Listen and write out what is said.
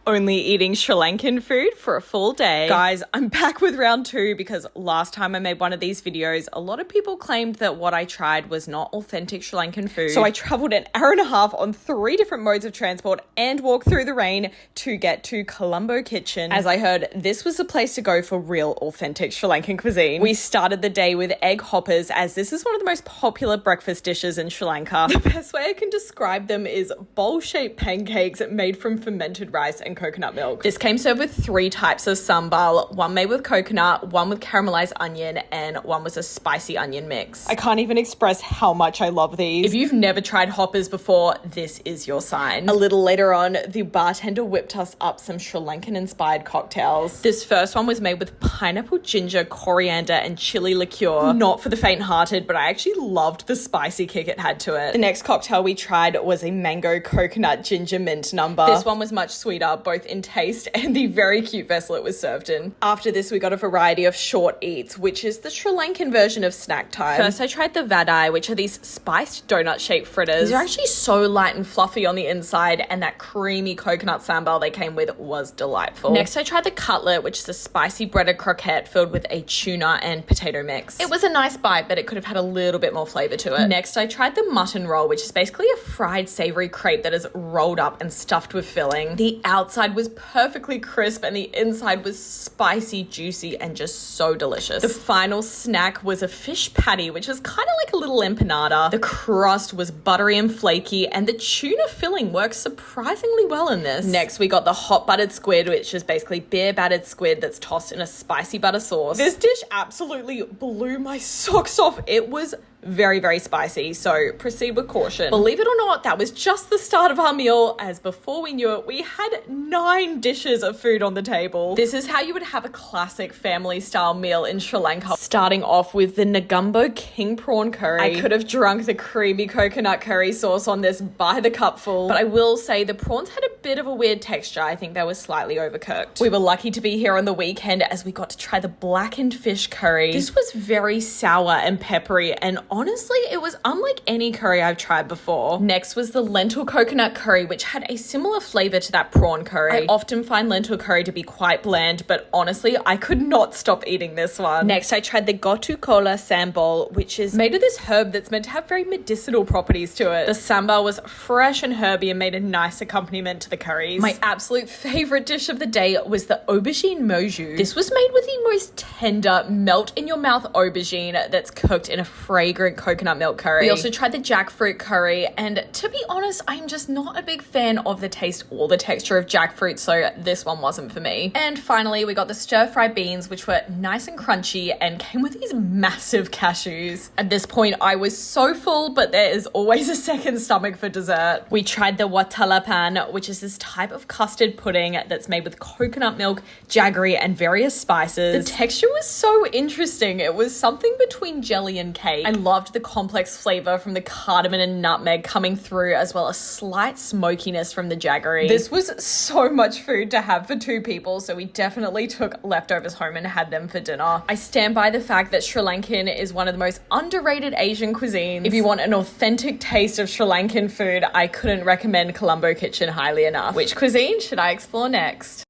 only eating Sri Lankan food for a full day. Guys, I'm back with round 2 because last time I made one of these videos, a lot of people claimed that what I tried was not authentic Sri Lankan food. So I traveled an hour and a half on 3 different modes of transport and walked through the rain to get to Colombo Kitchen, as I heard this was the place to go for real authentic Sri Lankan cuisine. We started the day with egg hoppers, as this is one of the most popular breakfast dishes in Sri Lanka. The best way I can describe them is bowl-shaped pancakes made from fermented rice and coconut milk. This came served with 3 types of sambal, one made with coconut, one with caramelized onion, and one was a spicy onion mix. I can't even express how much I love these. If you've never tried hoppers before, this is your sign. A little later on, the bartender whipped us up some Sri Lankan inspired cocktails. This first one was made with pineapple, ginger, coriander, and chili liqueur. Not for the faint-hearted, but I actually loved the spicy kick it had to it. The next cocktail we tried was a mango coconut ginger mint number. This one was much sweeter, both in taste and the very cute vessel it was served in. After this, we got a variety of short eats, which is the Sri Lankan version of snack time. First, I tried the Vadai, which are these spiced donut-shaped fritters. These are actually so light and fluffy on the inside, and that creamy coconut sambal they came with was delightful. Next, I tried the Cutlet, which is a spicy breaded croquette filled with a tuna and potato mix. It was a nice bite, but it could have had a little bit more flavor to it. Next, I tried the Mutton Roll, which is basically a fried savory crepe that is rolled up and stuffed with filling. The outside was perfectly crisp and the inside was spicy, juicy, and just so delicious. The final snack was a fish patty, which was kind of like a little empanada. The crust was buttery and flaky, and the tuna filling works surprisingly well in this. Next, we got the hot buttered squid, which is basically beer battered squid that's tossed in a spicy butter sauce. This dish absolutely blew my socks off. It was very, very spicy, so proceed with caution. Believe it or not, that was just the start of our meal, as before we knew it, we had 9 dishes of food on the table. This is how you would have a classic family-style meal in Sri Lanka. Starting off with the Negombo king prawn curry. I could have drunk the creamy coconut curry sauce on this by the cupful, but I will say the prawns had a bit of a weird texture. I think they were slightly overcooked. We were lucky to be here on the weekend as we got to try the blackened fish curry. This was very sour and peppery, and honestly, it was unlike any curry I've tried before. Next was the lentil coconut curry, which had a similar flavor to that prawn curry. I often find lentil curry to be quite bland, but honestly, I could not stop eating this one. Next, I tried the Gotu Kola Sambal, which is made of this herb that's meant to have very medicinal properties to it. The sambal was fresh and herby and made a nice accompaniment to the curries. My absolute favorite dish of the day was the Aubergine Moju. This was made with the most tender, melt-in-your-mouth aubergine that's cooked in a fragrant coconut milk curry. We also tried the jackfruit curry, and to be honest, I'm just not a big fan of the taste or the texture of jackfruit, so this one wasn't for me. And finally, we got the stir-fried beans, which were nice and crunchy and came with these massive cashews. At this point, I was so full, but there is always a second stomach for dessert. We tried the Watalappan, which is this type of custard pudding that's made with coconut milk, jaggery, and various spices. The texture was so interesting. It was something between jelly and cake. I loved the complex flavor from the cardamom and nutmeg coming through, as well as slight smokiness from the jaggery. This was so much food to have for 2 people, so we definitely took leftovers home and had them for dinner. I stand by the fact that Sri Lankan is one of the most underrated Asian cuisines. If you want an authentic taste of Sri Lankan food, I couldn't recommend Colombo Kitchen highly enough. Which cuisine should I explore next?